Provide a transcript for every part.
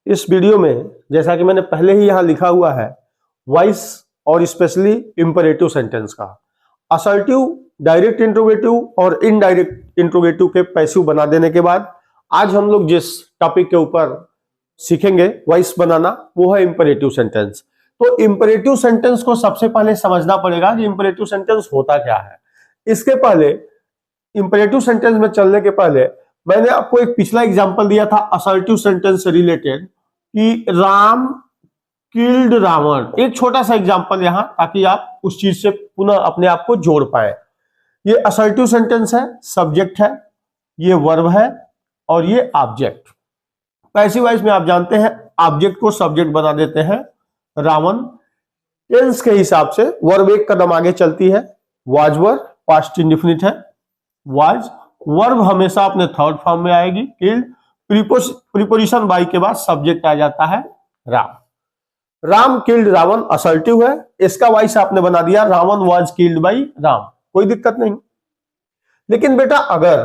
इस वीडियो में जैसा कि मैंने पहले ही यहां लिखा हुआ है, वॉइस और स्पेशली इंपरेटिव सेंटेंस का असर्टिव, डायरेक्ट इंट्रोगेटिव और इनडायरेक्ट इंट्रोगेटिव के पैसिव बना देने के बाद आज हम लोग जिस टॉपिक के ऊपर सीखेंगे वॉइस बनाना, वो है इंपरेटिव सेंटेंस। तो इंपरेटिव सेंटेंस को सबसे पहले समझना पड़ेगा कि इंपरेटिव सेंटेंस होता क्या है। इसके पहले इंपरेटिव सेंटेंस में चलने के पहले मैंने आपको एक पिछला एग्जांपल दिया था असर्टिव सेंटेंस से रिलेटेड कि राम किल्ड रावण। एक छोटा सा एग्जांपल यहां, ताकि आप उस चीज से पुनः अपने आप को जोड़ पाए। ये असर्टिव सेंटेंस है, सब्जेक्ट है, ये वर्ब है और ये ऑब्जेक्ट। पैसिव वॉइस में आप जानते हैं ऑब्जेक्ट को सब्जेक्ट बना देते हैं रावण। टेंस के हिसाब से वर्ब एक कदम आगे चलती है, वाज वर्ब, पास्ट इंडेफिनिट है वाज। वर्ब हमेशा अपने थर्ड फॉर्म में आएगी किल्ड। प्रीपोजिशन बाई के बाद सब्जेक्ट आ जाता है राम। राम किल्ड रावण असर्टिव है, इसका वॉइस आपने बना दिया Ravan was killed by Ram, कोई दिक्कत नहीं। लेकिन बेटा अगर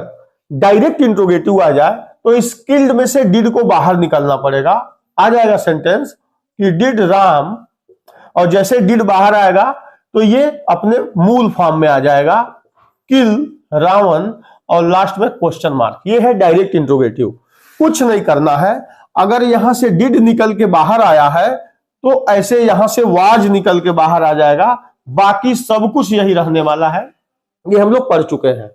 डायरेक्ट इंट्रोगेटिव आ जाए तो इस किल्ड में से डिड को बाहर निकालना पड़ेगा। आ जाएगा सेंटेंस कि डिड राम, और जैसे डिड बाहर आएगा तो ये अपने मूल फॉर्म में आ जाएगा किल रावण और लास्ट में क्वेश्चन मार्क। ये है डायरेक्ट इंट्रोगेटिव। कुछ नहीं करना है, अगर यहां से डिड निकल के बाहर आया है तो ऐसे यहां से वाज निकल के बाहर आ जाएगा, बाकी सब कुछ यही रहने वाला है। ये हम लोग पढ़ चुके हैं।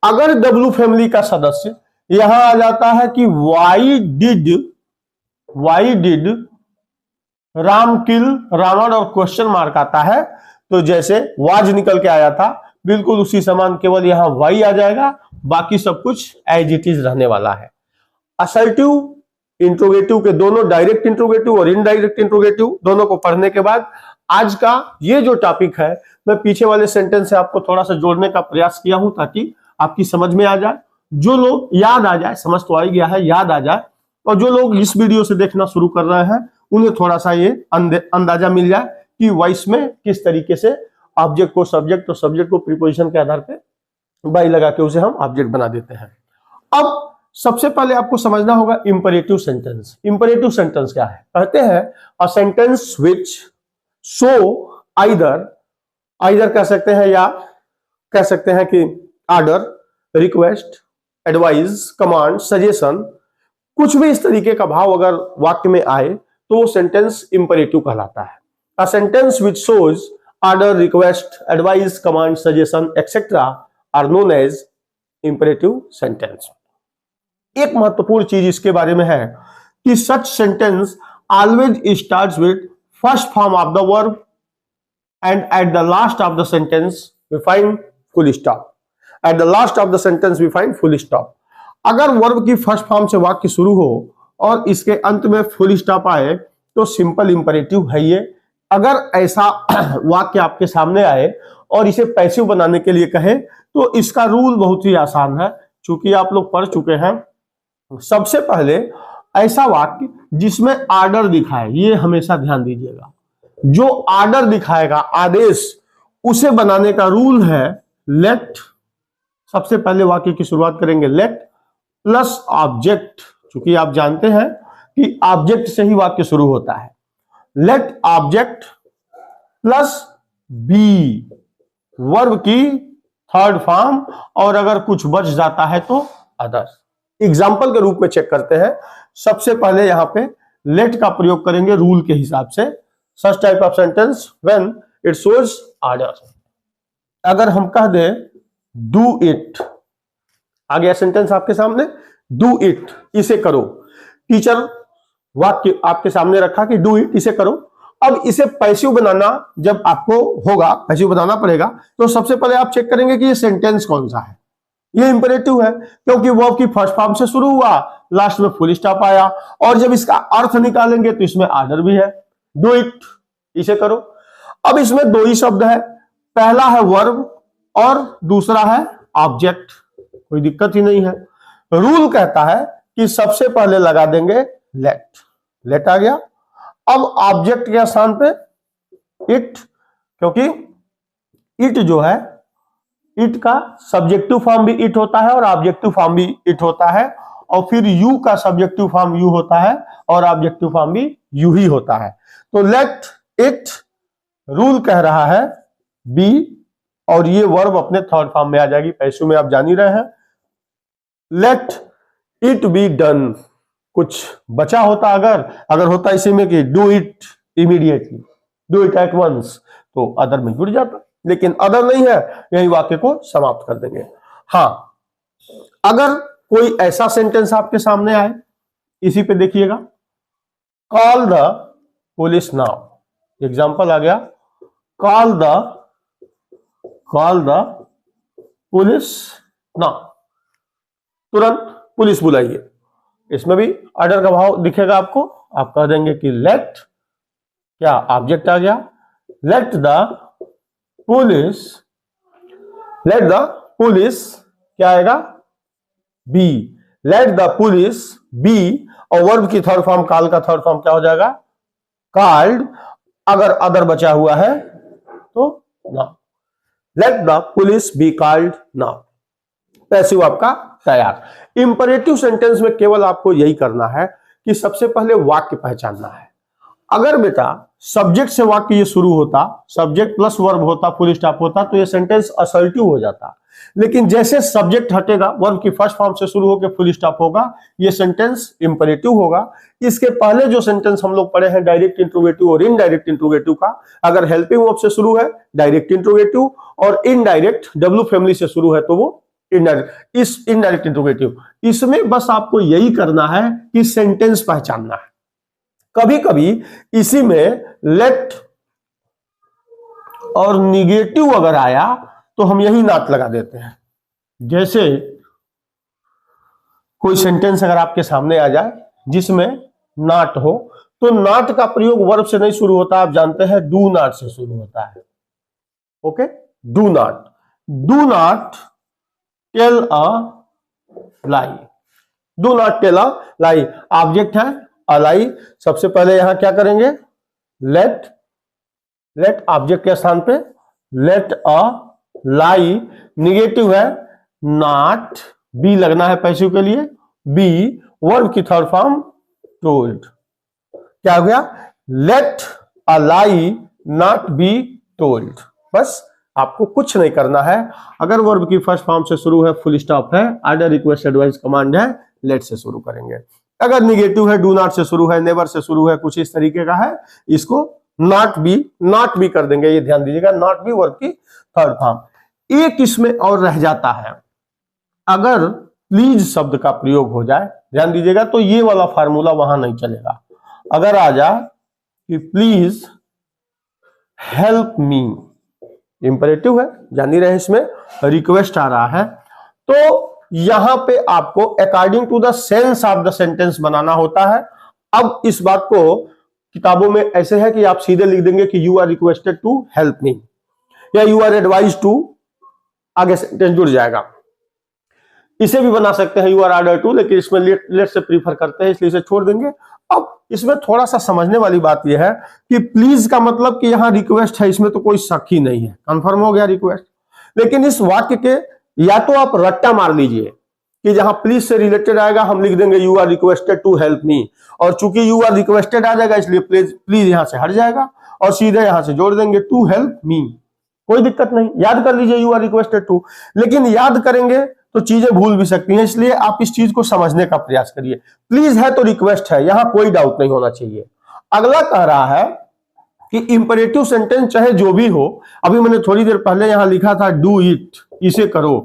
अगर डब्ल्यू फैमिली का सदस्य यहां आ जाता है कि वाई डिड राम किल रावण और क्वेश्चन मार्क आता है, तो जैसे वाज निकल के आया था बिल्कुल उसी समान, केवल यहां वाई आ जाएगा, बाकी सब कुछ एज इट इज रहने वाला है। असर्टिव इंट्रोगेटिव के दोनों, डायरेक्ट इंट्रोगेटिव और इनडायरेक्ट इंट्रोगेटिव, दोनों को पढ़ने के बाद आज का ये जो टॉपिक है मैं पीछे वाले सेंटेंस से आपको थोड़ा सा जोड़ने का प्रयास किया हूं ताकि आपकी समझ में आ जाए। जो लोग याद आ जाए, समझ तो आ ही गया है, याद आ जाए, और जो लोग इस वीडियो से देखना शुरू कर रहे हैं उन्हें थोड़ा सा ये अंदाजा मिल जाए कि वॉइस में किस तरीके से ऑब्जेक्ट को सब्जेक्ट और सब्जेक्ट को प्रीपोजिशन के आधार पर बाई लगा के उसे हम ऑब्जेक्ट बना देते हैं। अब सबसे पहले आपको समझना होगा इंपरेटिव सेंटेंस। इंपरेटिव सेंटेंस क्या है? कहते हैं अ सेंटेंस विच शो आइदर कह सकते हैं या कह सकते हैं कि order, request, advice, command, suggestion, कुछ भी इस तरीके का भाव अगर वाक्य में आए तो वो सेंटेंस इंपरेटिव कहलाता है। A sentence which shows order, request, advice, command, suggestion etcetera are known as imperative sentence. एक महत्वपूर्ण चीज इसके बारे में है कि such sentence always starts with first form of the verb and at the last of the sentence we find full stop. At the last of the sentence we find full stop. अगर verb की first form से वाक्य शुरू हो और इसके अंत में फुल स्टॉप आए तो सिंपल इंपरेटिव है ये। अगर ऐसा वाक्य आपके सामने आए और इसे पैसिव बनाने के लिए कहे तो इसका रूल बहुत ही आसान है, चूंकि आप लोग पढ़ चुके हैं। सबसे पहले ऐसा वाक्य जिसमें आर्डर दिखाए, ये हमेशा ध्यान दीजिएगा, जो आर्डर दिखाएगा, आदेश, उसे बनाने का रूल है लेट। सबसे पहले वाक्य की शुरुआत करेंगे लेट प्लस ऑब्जेक्ट, क्योंकि आप जानते हैं कि ऑब्जेक्ट से ही वाक्य शुरू होता है। Let object plus be, verb की थर्ड फॉर्म, और अगर कुछ बच जाता है तो अदर्स। एग्जाम्पल के रूप में चेक करते हैं। सबसे पहले यहां पे लेट का प्रयोग करेंगे रूल के हिसाब से। Such type of sentence when it shows order. अगर हम कह दें डू इट, आ गया सेंटेंस आपके सामने, डू इट, इसे करो। टीचर वाक्य आपके सामने रखा कि डू इट, इसे करो। अब इसे पैसिव बनाना जब आपको होगा, पैसिव बनाना पड़ेगा, तो सबसे पहले आप चेक करेंगे कि ये सेंटेंस कौन सा है। ये इंपरेटिव है क्योंकि वर्ब की फर्स्ट फॉर्म से शुरू हुआ, लास्ट में फुल स्टॉप आया, और जब इसका अर्थ निकालेंगे तो इसमें ऑर्डर भी है। डू इट, इसे करो। अब इसमें दो ही शब्द है, पहला है वर्ब और दूसरा है ऑब्जेक्ट, कोई दिक्कत ही नहीं है। रूल कहता है कि सबसे पहले लगा देंगे लेट, लेट आ गया। अब ऑब्जेक्ट के स्थान पे इट, क्योंकि इट जो है, इट का सब्जेक्टिव फॉर्म भी इट होता है और ऑब्जेक्टिव फॉर्म भी इट होता है, और फिर यू का सब्जेक्टिव फॉर्म यू होता है और ऑब्जेक्टिव फॉर्म भी यू ही होता है। तो लेट इट रूल कह रहा है बी, और ये वर्ब अपने थर्ड फॉर्म में आ जाएगी, पैसों में आप जान ही रहे हैं। लेट इट बी डन, कुछ बचा होता अगर होता इसी में कि do it immediately, do it at once, तो अदर में जुड़ जाता, लेकिन अदर नहीं है, यही वाक्य को समाप्त कर देंगे। हाँ, अगर कोई ऐसा सेंटेंस आपके सामने आए, इसी पे देखिएगा, call the police now, example आ गया, कॉल द पुलिस नाउ, तुरंत पुलिस बुलाइए। इसमें भी ऑर्डर का भाव दिखेगा आपको, आप कह देंगे कि लेट, क्या ऑब्जेक्ट आ गया, लेट द पुलिस क्या आएगा, be, let the police be, और वर्ब की थर्ड फॉर्म, कॉल का थर्ड फॉर्म क्या हो जाएगा, कॉल्ड, अगर अदर बचा हुआ है तो now, late the police be called now, passive आपका तैयार। इंपरेटिव सेंटेंस में केवल आपको यही करना है कि सबसे पहले वाक्य पहचानना है। अगर बेटा सब्जेक्ट से वाक्य ये शुरू होता, सब्जेक्ट प्लस वर्ब होता, फुल स्टॉप होता, तो ये सेंटेंस असर्टिव हो जाता। लेकिन जैसे सब्जेक्ट हटेगा, वर्ब की फर्स्ट फॉर्म से शुरू होकर फुल स्टॉप होगा, ये सेंटेंस इंपरेटिव होगा। इसके पहले जो सेंटेंस हम लोग पढ़े हैं डायरेक्ट इंट्रोगेटिव और इनडायरेक्ट इंट्रोगेटिव का, अगर हेल्पिंग वर्ब से शुरू है डायरेक्ट इंट्रोगेटिव, और इनडायरेक्ट डब्ल्यू फैमिली से शुरू है तो वो इनडायरेक्ट इंट्रोगेटिव। इसमें बस आपको यही करना है कि सेंटेंस पहचानना है। कभी कभी इसी में लेट और निगेटिव अगर आया तो हम यही नाट लगा देते हैं। जैसे कोई सेंटेंस अगर आपके सामने आ जाए जिसमें नॉट हो, तो नॉट का प्रयोग वर्ब से नहीं शुरू होता, आप जानते हैं डू नॉट से शुरू होता है। Okay, do not tell a lie, do not tell a lie, object है अ लाई। सबसे पहले यहां क्या करेंगे, लेट ऑब्जेक्ट के स्थान पे लेट अ लाई, निगेटिव है नॉट, बी लगना है पैसिव के लिए, बी वर्ब की थर्ड फॉर्म टोल्ड, क्या हो गया, let a lie not be told. बस आपको कुछ नहीं करना है। अगर वर्ब की फर्स्ट फॉर्म से शुरू है, फुल स्टॉप है, ऑर्डर रिक्वेस्ट एडवाइस कमांड है, लेट से शुरू करेंगे। अगर निगेटिव है, डू नॉट से शुरू है, नेवर से शुरू है, कुछ इस तरीके का है, इसको नॉट बी कर देंगे। ये ध्यान दीजिएगा, नॉट बी वर्ब की थर्ड फॉर्म। एक इसमें और रह जाता है, अगर प्लीज शब्द का प्रयोग हो जाए, ध्यान दीजिएगा, तो ये वाला फार्मूला वहां नहीं चलेगा। अगर आ जाए कि प्लीज हेल्प मी, इंपरेटिव है, जान ही रहे, इसमें रिक्वेस्ट आ रहा है, तो यहां पे आपको according to the sense of the sentence बनाना होता है। अब इस बात को किताबों में ऐसे है कि आप सीधे लिख देंगे कि you are requested to help me, या यू आर एडवाइज टू, आगे सेंटेंस जुड़ जाएगा। इसे भी बना सकते हैं यू आर ऑर्डर टू, लेकिन इसमें लेट से प्रीफर करते हैं, इसलिए इसे छोड़ देंगे। अब इसमें थोड़ा सा समझने वाली बात यह है कि प्लीज का मतलब कि यहां रिक्वेस्ट है, इसमें तो कोई शक ही नहीं है, कंफर्म हो गया रिक्वेस्ट। लेकिन इस वाक्य के या तो आप रट्टा मार लीजिए कि जहां प्लीज से रिलेटेड आएगा हम लिख देंगे you are requested to help me, और चूंकि यू आर रिक्वेस्टेड आ जाएगा इसलिए प्लीज यहां से हट जाएगा, और सीधे यहां से जोड़ देंगे टू हेल्प मी, कोई दिक्कत नहीं, याद कर लीजिए यू आर रिक्वेस्टेड टू। लेकिन याद करेंगे तो चीजें भूल भी सकती हैं, इसलिए आप इस चीज को समझने का प्रयास करिए। प्लीज है तो रिक्वेस्ट है, यहां कोई डाउट नहीं होना चाहिए। अगला कह रहा है कि इंपरेटिव सेंटेंस चाहे जो भी हो, अभी मैंने थोड़ी देर पहले यहां लिखा था डू इट, इसे करो,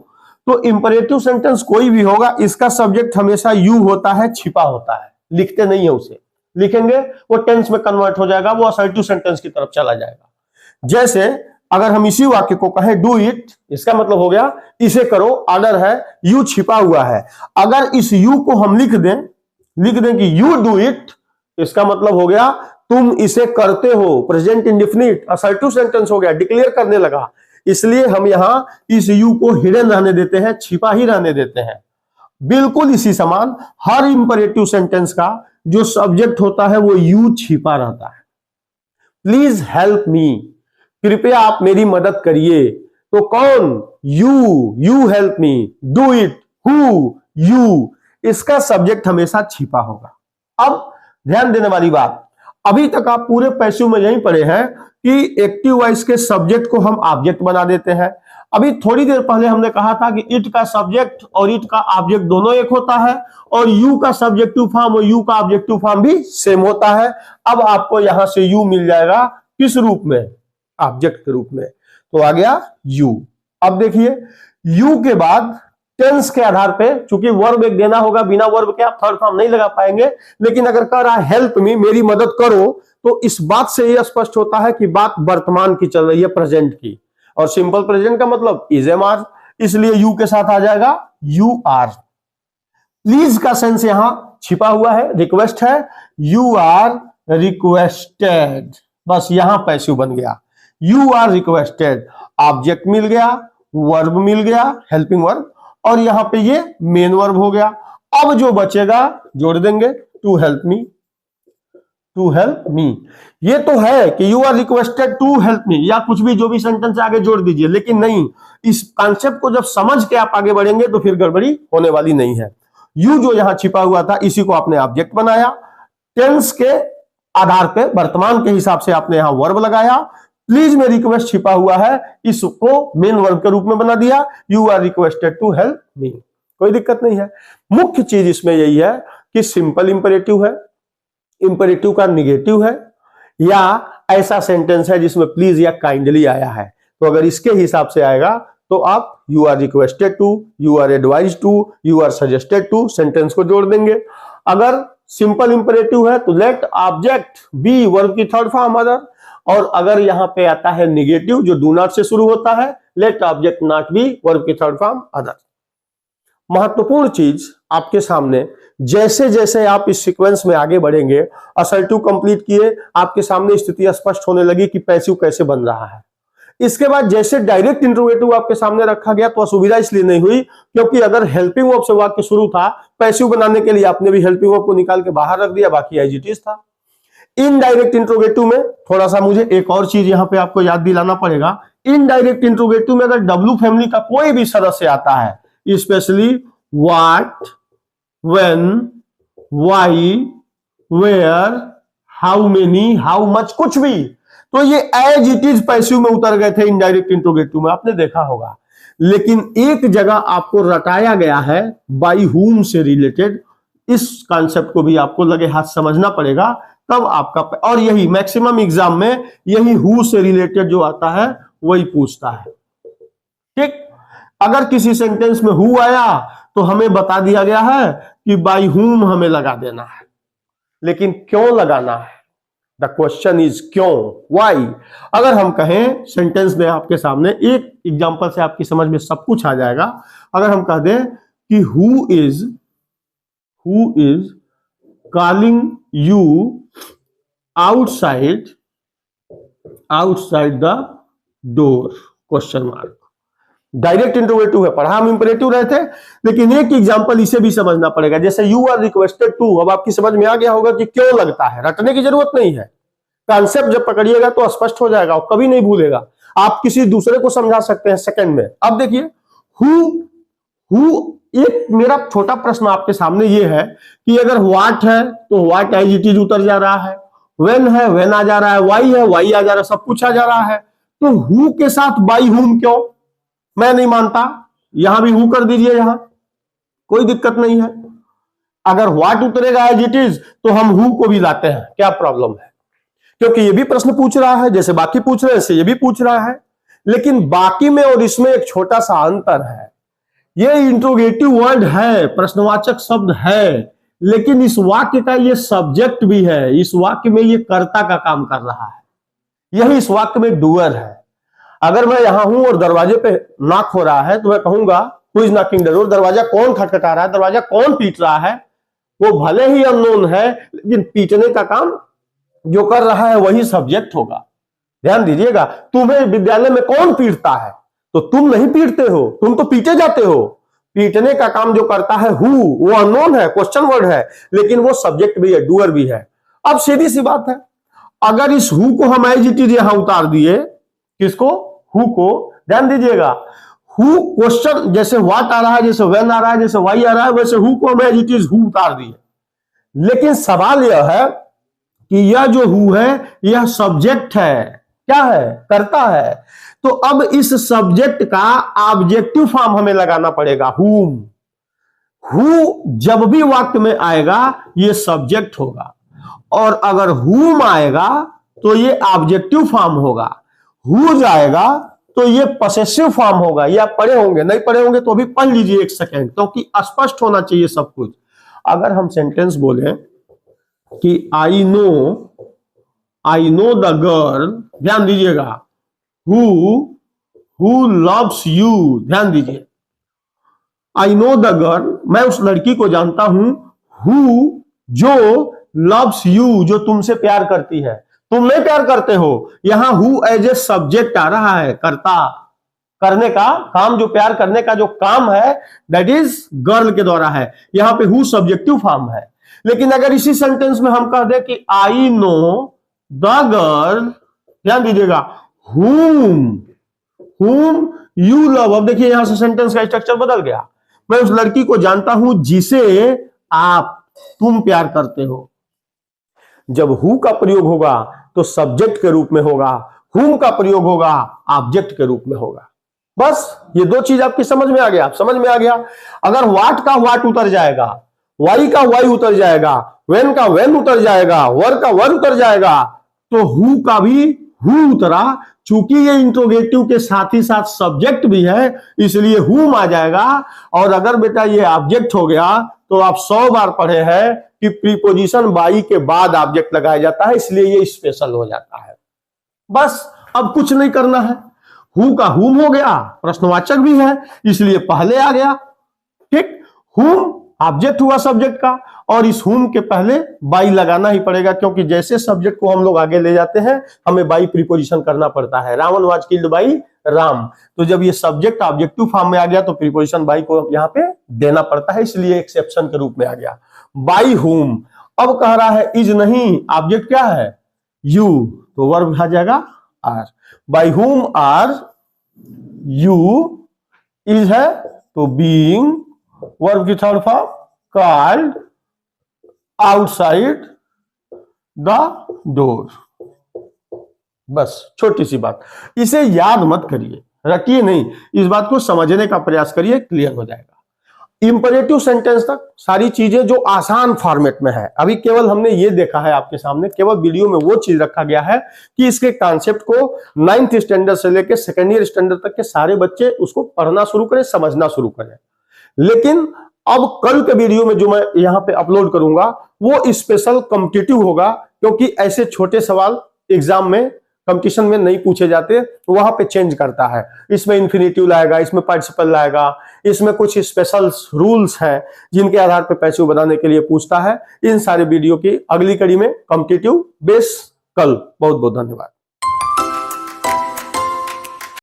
तो इंपरेटिव सेंटेंस कोई भी होगा, इसका सब्जेक्ट हमेशा यू होता है, छिपा होता है, लिखते नहीं है उसे, लिखेंगे वो टेंस में कन्वर्ट हो जाएगा, वो असर्टिव सेंटेंस की तरफ चला जाएगा। जैसे अगर हम इसी वाक्य को कहें डू इट, इसका मतलब हो गया इसे करो, ऑर्डर है, यू छिपा हुआ है। अगर इस यू को हम लिख दें कि यू डू इट, इसका मतलब हो गया तुम इसे करते हो, प्रेजेंट इंडेफिनिट, असर्टिव सेंटेंस हो गया, डिक्लेयर करने लगा। इसलिए हम यहां इस यू को हिडन रहने देते हैं, छिपा ही रहने देते हैं। बिल्कुल इसी समान हर इंपरेटिव सेंटेंस का जो सब्जेक्ट होता है वो यू छिपा रहता है। प्लीज हेल्प मी, कृपया आप मेरी मदद करिए, तो कौन, you help me, do it, who, you, इसका सब्जेक्ट हमेशा छिपा होगा। अब ध्यान देने वाली बात, अभी तक आप पूरे पैसिव में यही पढ़े हैं कि एक्टिव वॉइस के सब्जेक्ट को हम ऑब्जेक्ट बना देते हैं। अभी थोड़ी देर पहले हमने कहा था कि इट का सब्जेक्ट और इट का ऑब्जेक्ट दोनों एक होता है, और यू का सब्जेक्टिव फॉर्म और यू का ऑब्जेक्टिव फॉर्म भी सेम होता है। अब आपको यहां से यू मिल जाएगा किस रूप में? ऑब्जेक्ट के रूप में। तो आ गया यू। अब देखिए यू के बाद टेंस के आधार पे, चूंकि वर्ब एक देना होगा, बिना वर्ब के आप थर्ड फॉर्म नहीं लगा पाएंगे, लेकिन अगर कह रहा है हेल्प मी, मेरी मदद करो, तो इस बात से यह स्पष्ट होता है कि बात वर्तमान की चल रही है, प्रेजेंट की, और सिंपल प्रेजेंट का मतलब इज एम आर, इसलिए यू के साथ आ जाएगा यू आर। प्लीज का सेंस यहां छिपा हुआ है, रिक्वेस्ट है, यू आर रिक्वेस्टेड, बस यहां पैसिव बन गया, यू आर रिक्वेस्टेड। ऑब्जेक्ट मिल गया, वर्ब मिल गया, हेल्पिंग वर्ब, और यहां पे ये मेन वर्ब हो गया। अब जो बचेगा जोड़ देंगे to help me, to help me. ये तो है कि you are requested to help me, या कुछ भी जो भी सेंटेंस आगे जोड़ दीजिए, लेकिन नहीं, इस कॉन्सेप्ट को जब समझ के आप आगे बढ़ेंगे तो फिर गड़बड़ी होने वाली नहीं है। यू जो यहां छिपा हुआ था, इसी को आपने ऑब्जेक्ट बनाया, टेंस के आधार पे वर्तमान के हिसाब से आपने यहां वर्ब लगाया, प्लीज में रिक्वेस्ट छिपा हुआ है, इसको मेन वर्ब के रूप में बना दिया, you are requested to help me. कोई दिक्कत नहीं है। मुख्य चीज इसमें यही है कि सिंपल इंपेरेटिव है, इंपेरेटिव का निगेटिव है, या ऐसा सेंटेंस है जिसमें प्लीज या काइंडली आया है। तो अगर इसके हिसाब से आएगा तो आप you are requested to, you are advised to, you are suggested to sentence को जोड़ देंगे। अगर सिंपल इंपेरेटिव है तो लेट ऑब्जेक्ट बी वर्ब की थर्ड फॉर्म अदर, और अगर यहां पे आता है निगेटिव जो डू नॉट से शुरू होता है, let object not be verb की थर्ड फॉर्म अदर। महत्वपूर्ण चीज आपके सामने, जैसे जैसे आप इस सीक्वेंस में आगे बढ़ेंगे, असर्टिव कंप्लीट किए, आपके सामने स्थिति स्पष्ट होने लगी कि पैसिव कैसे बन रहा है। इसके बाद जैसे डायरेक्ट इंट्रोगेटिव आपके सामने रखा गया तो असुविधा इसलिए नहीं हुई क्योंकि अगर हेल्पिंग वर्ब से वाक्य शुरू था, पैसिव बनाने के लिए आपने भी हेल्पिंग वर्ब को निकाल के बाहर रख दिया, बाकी एज इट इज था। इनडायरेक्ट इंट्रोगेटिव में थोड़ा सा मुझे एक और चीज यहां पे आपको याद दिलाना पड़ेगा। इनडायरेक्ट इंट्रोगेटिव में अगर डब्ल्यू फैमिली का कोई भी सदस्य आता है, specially what, when, why, where, how many, how much, कुछ भी, तो ये एज इट इज पैसिव में उतर गए थे इनडायरेक्ट इंट्रोगेटिव में, आपने देखा होगा। लेकिन एक जगह आपको रटाया गया है बाई हुम से रिलेटेड, इस कॉन्सेप्ट को भी आपको लगे हाथ समझना पड़ेगा, तब आपका, और यही मैक्सिमम एग्जाम में यही हु से रिलेटेड जो आता है वही पूछता है। ठीक, अगर किसी सेंटेंस में हु आया तो हमें बता दिया गया है कि बाई हुम हमें लगा देना है, लेकिन क्यों लगाना है? द क्वेश्चन इज क्यों, वाई। अगर हम कहें सेंटेंस में आपके सामने एक एग्जांपल से आपकी समझ में सब कुछ आ जाएगा। अगर हम कह दें कि who is calling you outside the door, question mark. Direct interrogative है, पढ़ा हम इंपेरेटिव रहे थे, लेकिन एक एग्जांपल इसे भी समझना पड़ेगा। जैसे यू आर रिक्वेस्टेड टू, अब आपकी समझ में आ गया होगा कि क्यों लगता है, रटने की जरूरत नहीं है, कॉन्सेप्ट जब पकड़िएगा तो स्पष्ट हो जाएगा और कभी नहीं भूलेगा। आप किसी दूसरे को समझा सकते हैं सेकंड में। अब देखिए हु, एक मेरा छोटा प्रश्न आपके सामने ये है कि अगर व्हाट है तो व्हाट एज इट इज उतर जा रहा है, व्हेन है व्हेन आ जा रहा है, वाई है वाई आ जा रहा है, सब कुछ आ जा रहा है, तो हु के साथ बाई हुम क्यों? मैं नहीं मानता, यहां भी हु कर दीजिए, यहां कोई दिक्कत नहीं है। अगर व्हाट उतरेगा एज इट इज तो हम हु को भी लाते हैं, क्या प्रॉब्लम है? क्योंकि ये भी प्रश्न पूछ रहा है, जैसे बाकी पूछ रहे हैं ऐसे ये भी पूछ रहा है, लेकिन बाकी में और इसमें एक छोटा सा अंतर है। ये इंट्रोगेटिव वर्ड है, प्रश्नवाचक शब्द है, लेकिन इस वाक्य का ये सब्जेक्ट भी है, इस वाक्य में ये कर्ता का काम कर रहा है, यही इस वाक्य में डूअर है। अगर मैं यहां हूं और दरवाजे पे नॉक हो रहा है तो मैं कहूंगा who is knocking the door, दरवाजा कौन खटखटा रहा है, दरवाजा कौन पीट रहा है, वो भले ही अननोन है, लेकिन पीटने का काम जो कर रहा है वही सब्जेक्ट होगा। ध्यान दीजिएगा, तुम्हें विद्यालय में कौन पीटता है, तो तुम नहीं पीटते हो, तुम तो पीटे जाते हो। पीटने का काम जो करता है हु, वो अननोन है, क्वेश्चन वर्ड है, लेकिन वो सब्जेक्ट भी है, डूअर भी है। अब सीधी सी बात है, अगर इस हु को हम एज इट इज यहां उतार दिए, किसको? Who co. ध्यान दीजिएगा, हु क्वेश्चन जैसे व्हाट आ रहा है, जैसे व्हेन आ रहा है, जैसे वाई आ रहा है, वैसे हु को हम एज इट इज हु उतार दिए। लेकिन सवाल यह है कि यह जो हु है यह सब्जेक्ट है, क्या है, करता है। तो अब इस सब्जेक्ट का ऑब्जेक्टिव फॉर्म हमें लगाना पड़ेगा, हुम। हु जब भी वाक्य में आएगा ये सब्जेक्ट होगा, और अगर हुम आएगा तो ये ऑब्जेक्टिव फॉर्म होगा, हु जाएगा तो ये पॉसेसिव फॉर्म होगा। ये आप पढ़े होंगे, नहीं पढ़े होंगे तो अभी पढ़ लीजिए एक सेकेंड, क्योंकि स्पष्ट होना चाहिए सब कुछ। अगर हम सेंटेंस बोले कि आई नो द गर्ल, ध्यान दीजिएगा, हु लव्स यू, ध्यान दीजिए, आई नो द गर्ल, मैं उस लड़की को जानता हूं, हु जो लव्स यू, जो तुमसे प्यार करती है। तुम नहीं प्यार करते हो, यहां हु एज ए सब्जेक्ट आ रहा है, करता, करने का काम, जो प्यार करने का जो काम है दैट इज गर्ल के द्वारा है। यहां पे हु सब्जेक्टिव फॉर्म है। लेकिन अगर इसी सेंटेंस में हम कह दे कि आई नो द गर्ल, ध्यान दीजिएगा, whom यू लव, अब देखिए यहां से सेंटेंस का स्ट्रक्चर बदल गया। मैं उस लड़की को जानता हूं जिसे तुम प्यार करते हो। जब हु का प्रयोग होगा तो सब्जेक्ट के रूप में होगा, whom का प्रयोग होगा ऑब्जेक्ट के रूप में होगा। बस ये दो चीज आपकी समझ में आ गया, समझ में आ गया। अगर व्हाट का व्हाट उतर जाएगा, वाई का वाई उतर जाएगा, वेन का वेन उतर जाएगा, वर का वर उतर जाएगा, तो हु का भी हु उतरा। चूंकि ये इंट्रोगेटिव के साथ ही साथ सब्जेक्ट भी है, इसलिए हुम आ जाएगा। और अगर बेटा ये ऑब्जेक्ट हो गया तो आप 100 बार पढ़े हैं कि प्रीपोजिशन बाई के बाद ऑब्जेक्ट लगाया जाता है, इसलिए ये स्पेशल हो जाता है। बस अब कुछ नहीं करना है, हु का हुम हो गया, प्रश्नवाचक भी है इसलिए पहले आ गया, ठीक। हुम ऑब्जेक्ट हुआ सब्जेक्ट का, और इस हुम के पहले बाई लगाना ही पड़ेगा, क्योंकि जैसे सब्जेक्ट को हम लोग आगे ले जाते हैं हमें बाई प्रीपोजिशन करना पड़ता है। Ravan was killed by Ram, तो जब ये सब्जेक्ट ऑब्जेक्टिव फॉर्म में आ गया तो प्रीपोजिशन बाई को यहाँ पे देना पड़ता है, इसलिए एक्सेप्शन के रूप में आ गया बाई हुम। अब कह रहा है इज नहीं, ऑब्जेक्ट क्या है, यू, तो वर्ब आ जाएगा are. By whom are you, is है तो बीइंग, वर्ब की third form called, outside the door. बस छोटी सी बात, इसे याद मत करिए, रटिए नहीं, इस बात को समझने का प्रयास करिए, क्लियर हो जाएगा। इंपरेटिव सेंटेंस तक सारी चीजें जो आसान फॉर्मेट में है। अभी केवल हमने ये देखा है आपके सामने, केवल वीडियो में वो चीज रखा गया है कि इसके कॉन्सेप्ट को 9th स्टैंडर्ड से लेकर 2nd ईयर स्टैंडर्ड तक के सारे बच्चे उसको पढ़ना शुरू करें, समझना शुरू करें। लेकिन अब कल के वीडियो में जो मैं यहां पे अपलोड करूंगा वो स्पेशल कॉम्पिटिटिव होगा, क्योंकि ऐसे छोटे सवाल एग्जाम में कंपटीशन में नहीं पूछे जाते, वहां पे चेंज करता है। इसमें इंफिनिटिव लाएगा, इसमें पार्टिसिपल लाएगा, इसमें कुछ स्पेशल रूल्स हैं जिनके आधार पर पैसिव बनाने के लिए पूछता है। इन सारे वीडियो की अगली कड़ी में कॉम्पिटिटिव बेस कल। बहुत बहुत धन्यवाद।